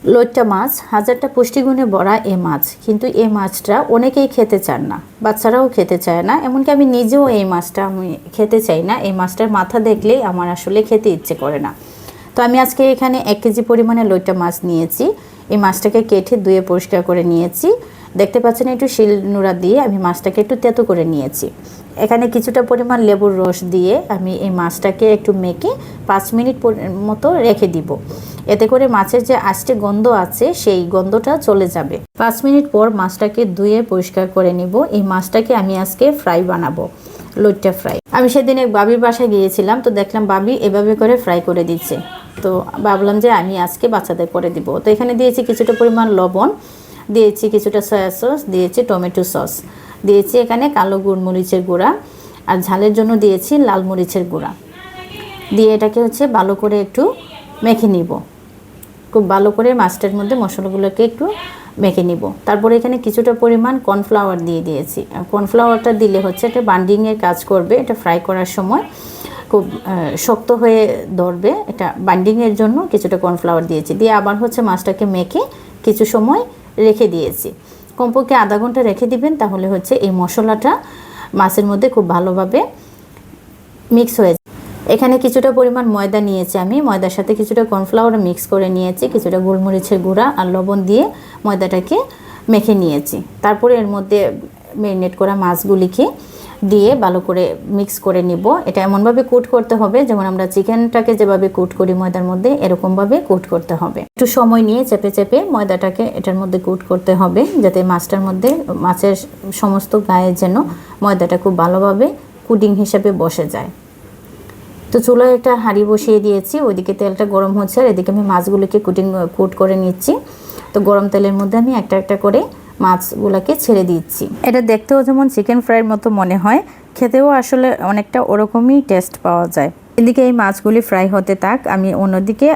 লইট্টা মাছ হাজারটা পুষ্টিগুণে ভরা এই মাছ, কিন্তু এই মাছটা অনেকেই খেতে চান না, বাচ্চারাও খেতে চায় না, এমনকি আমি নিজেও এই মাছটা আমি খেতে চাই না। এই মাছটার মাথা দেখলেই আমার আসলে খেতে ইচ্ছে করে না। তো আমি আজকে এখানে 1 কেজি পরিমাণে লইট্টা মাছ নিয়েছি। এই মাছটাকে কেটে ধুয়ে পরিষ্কার করে নিয়েছি। দেখতে পাচ্ছেন একটু শিল নোড়া দিয়ে আমি মাছটাকে একটু তেতো করে নিয়েছি। এখানে কিছুটা পরিমাণ লেবুর রস দিয়ে আমি এই মাছটাকে একটু মেখে 5 মিনিট মতো রেখে দিব। এতে করে মাছের যে আষ্টে গন্ধ আছে সেই গন্ধটা চলে যাবে। 5 মিনিট পর মাছটাকে ধুয়ে পরিষ্কার করে নিব। এই মাছটাকে আমি আজকে ফ্রাই বানাবো, লইট্টা ফ্রাই। আমি সেদিন এক বাবির বাসায় গিয়েছিলাম, তো দেখলাম বাবি এভাবে করে ফ্রাই করে দিচ্ছে। তো ভাবলাম যে আমি আজকে বাচ্চাদের করে দিব। তো এখানে দিয়েছি কিছুটা পরিমাণ লবণ, দিয়েছি কিছুটা সয়া সস, দিয়েছি টমেটো সস, দিয়েছি এখানে কালো গোলমরিচের গুঁড়া, আর ঝালের জন্য দিয়েছি লাল মরিচের গুঁড়া দিয়ে এটাকে ভালো করে একটু মেখে নিব। খুব ভালো করে মাছটার মধ্যে মশলাগুলোকে একটু মেখে নিব। তারপরে এখানে কিছুটা পরিমাণ কর্নফ্লাওয়ার দিয়ে দিয়েছি। কর্নফ্লাওয়ারটা দিলে এটা বান্ডিংয়ের কাজ করবে। এটা ফ্রাই করার সময় খুব শক্ত হয়ে ধরবে, এটা বান্ডিংয়ের জন্য কিছুটা কর্নফ্লাওয়ার দিয়েছি। দিয়ে আবার মাছটাকে মেখে কিছু সময় রেখে দিয়েছি। কমপক্ষে আধা ঘন্টা রেখে দিবেন, তাহলে এই মশলাটা মাছের মধ্যে খুব ভালোভাবে মিক্স হয়ে যায়। এখানে কিছুটা পরিমাণ ময়দা নিয়েছি আমি, ময়দার সাথে কিছুটা কর্নফ্লাওয়ার মিক্স করে নিয়েছি, কিছুটা গোলমরিচের গুঁড়া আর লবণ দিয়ে ময়দাটাকে মেখে নিয়েছি। তারপরে এর মধ্যে ম্যারিনেট করা মাছগুলিকে দিয়ে ভালো করে মিক্স করে নিব। এটা এমনভাবে কুট করতে হবে যেমন আমরা চিকেনটাকে যেভাবে কুট করি ময়দার মধ্যে, এরকমভাবে কুট করতে হবে। একটু সময় নিয়ে চেপে চেপে ময়দাটাকে এটার মধ্যে কুট করতে হবে, যাতে মাছটার মধ্যে মাছের সমস্ত গায়ে যেন ময়দাটা খুব ভালোভাবে কুটিং হিসাবে বসে যায়। তো চুলায় একটা হাঁড়ি বসিয়ে দিয়েছি, ওইদিকে তেলটা গরম হচ্ছে আর এদিকে আমি মাছগুলোকে কুট করে নিচ্ছি। তো গরম তেলের মধ্যে আমি একটা একটা করে মাছগুলোকে ছেড়ে দিচ্ছি। এটা দেখতেও যেমন চিকেন ফ্রাইয়ের মতো মনে হয়, খেতেও আসলে অনেকটা ওরকমই টেস্ট পাওয়া যায়। এদিকে এই মাছগুলি ফ্রাই হতে থাক, আমি অন্যদিকে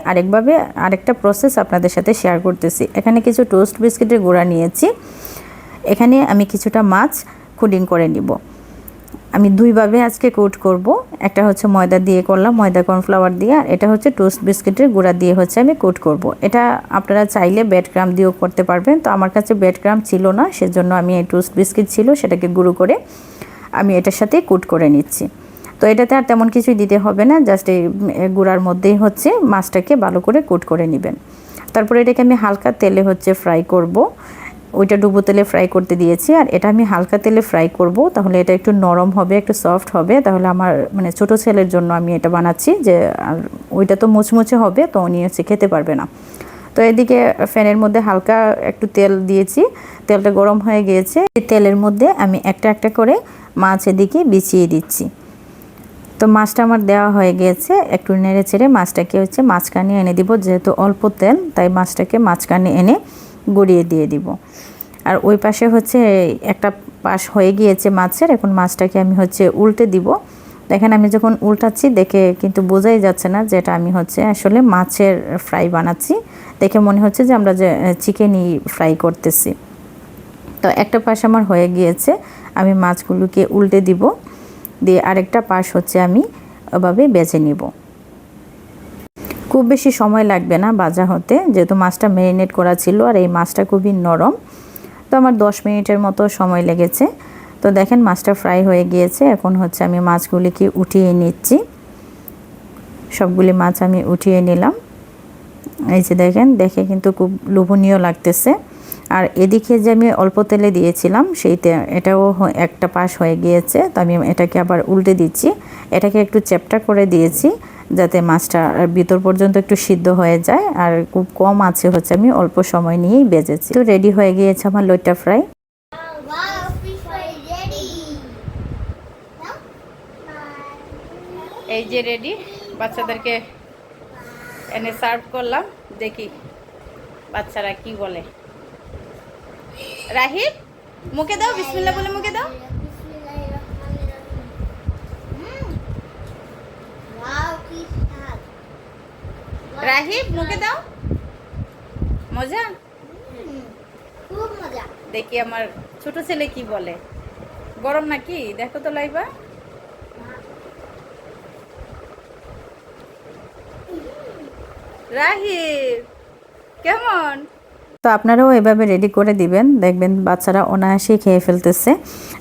আরেকটা প্রসেস আপনাদের সাথে শেয়ার করতেছি। এখানে কিছু টোস্ট বিস্কিটের গুঁড়া নিয়েছি। এখানে আমি কিছুটা মাছ কুটিং করে নিব। আমি দুইভাবে আজকে কোট করব। একটা ময়দা দিয়ে করলাম, ময়দা কর্নফ্লাওয়ার দিয়ে, আর এটা টোস্ট বিস্কিটের গুঁড়া দিয়ে আমি কোট করব। এটা আপনারা চাইলে ব্রেড ক্রাম্ব দিয়েও করতে পারবেন। তো আমার কাছে ব্রেড ক্রাম্ব ছিল না, সেজন্য আমি এই টোস্ট বিস্কিট ছিল সেটাকে গুঁড়ো করে আমি এটার সাথে কোট করে নিচ্ছি। তো এটাতে আর তেমন কিছুই দিতে হবে না, জাস্ট এই গুঁড়ার মধ্যেই মাছটাকে ভালো করে কোট করে নেবেন। তারপরে এটাকে আমি হালকা তেলে ফ্রাই করব। ওইটা ডুবো তেলে ফ্রাই করতে দিয়েছি, আর এটা আমি হালকা তেলে ফ্রাই করব, তাহলে এটা একটু নরম হবে, একটু সফট হবে। তাহলে আমার ছোট ছেলের জন্য আমি এটা বানাচ্ছি, যে আর ওইটা তো মুচমুচে হবে, তো উনি খেতে পারবে না। তো এদিকে ফ্যানের মধ্যে হালকা একটু তেল দিয়েছি, তেলটা গরম হয়ে গিয়েছে। এই তেলের মধ্যে আমি একটা একটা করে মাছ এদিকে বিছিয়ে দিচ্ছি। তো মাছটা আমার দেওয়া হয়ে গিয়েছে, একটু নেড়ে চেড়ে মাছটাকে মাঝখানে এনে দিব। যেহেতু অল্প তেল, তাই মাছটাকে মাঝখানে এনে গড়িয়ে দিয়ে দিব। আর ওই পাশে একটা পাশ হয়ে গিয়েছে মাছের। এখন মাছটাকে আমি উল্টে দিব। দেখেন আমি যখন উল্টাচ্ছি দেখে কিন্তু বোঝাই যাচ্ছে না যে এটা আমি আসলে মাছের ফ্রাই বানাচ্ছি। দেখে মনে হচ্ছে যে আমরা যে চিকেনই ফ্রাই করতেছি। তো একটা পাশ আমার হয়ে গিয়েছে, আমি মাছগুলোকে উল্টে দিব, দিয়ে আরেকটা পাশ আমি ওভাবে বেজে নিব। খুব বেশি সময় লাগবে না ভাজা হতে, যেহেতু মাছটা ম্যারিনেট করা ছিল আর এই মাছটা খুবই নরম। তো আমার 10 মিনিটের মতো সময় লেগেছে। তো দেখেন মাছটা ফ্রাই হয়ে গিয়েছে। এখন আমি মাছগুলিকে উঠিয়ে নিচ্ছি। সবগুলি মাছ আমি উঠিয়ে নিলাম। এই যে দেখেন, দেখে কিন্তু খুব লোভনীয় লাগতেছে। আর এদিকে যে আমি অল্প তেলে দিয়েছিলাম এটাও একটা পাশ হয়ে গিয়েছে। তো আমি এটাকে আবার উল্টে দিচ্ছি। এটাকে একটু চ্যাপটা করে দিয়েছি, যাতে মাছটা ভিতর পর্যন্ত একটু সিদ্ধ হয়ে যায়। আর খুব কম আছে আমি অল্প সময় নিয়েই বেজেছি। তো রেডি হয়ে গিয়েছে আমার লইট্টা ফ্রাই। এই যে রেডি, বাচ্চাদেরকে এনে সার্ভ করলাম। দেখি বাচ্চারা কি বলে। রাহিব, মুখে দাও, বিসমিল্লাহ বলে মুখে দাও। রাহিব, মুখে দাও। মজা, খুব মজা। দেখি আমার ছোট ছেলে কি বলে। গরম নাকি দেখো তো লাইবা। রাহিব কেমন? তো আপনারাও এভাবে রেডি করে দিবেন, দেখবেন বাচ্চারা অনায়াসেই খেয়ে ফেলতেছে।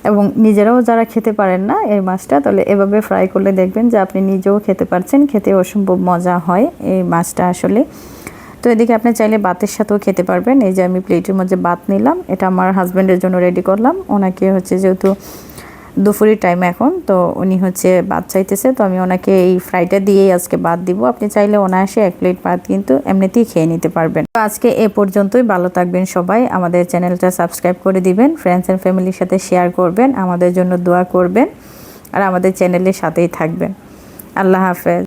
এবং নিজেরাও যারা খেতে পারেন না এই মাছটা, তাহলে এভাবে ফ্রাই করলে দেখবেন যে আপনি নিজেও খেতে পারছেন, খেতে অসম্ভব মজা হয় এই মাছটা আসলে। তো এদিকে আপনি চাইলে ভাতের সাথেও খেতে পারবেন। এই যে আমি প্লেটের মধ্যে ভাত নিলাম, এটা আমার হাজব্যান্ডের জন্য রেডি করলাম। ওনাকে হচ্ছে যেহেতু দুপুরের টাইম এখন, তো উনি হচ্ছে ভাত চাইতেছে, তো আমি ওনাকে এই ফ্রাইটা দিয়েই আজকে ভাত দিব। আপনি চাইলে অনায়াসে 1 প্লেট ভাত কিন্তু এমনিতেই খেয়ে নিতে পারবেন। তো আজকে এ পর্যন্তই, ভালো থাকবেন সবাই। আমাদের চ্যানেলটা সাবস্ক্রাইব করে দিবেন, ফ্রেন্ডস অ্যান্ড ফ্যামিলির সাথে শেয়ার করবেন, আমাদের জন্য দোয়া করবেন আর আমাদের চ্যানেলের সাথেই থাকবেন। আল্লাহ হাফেজ।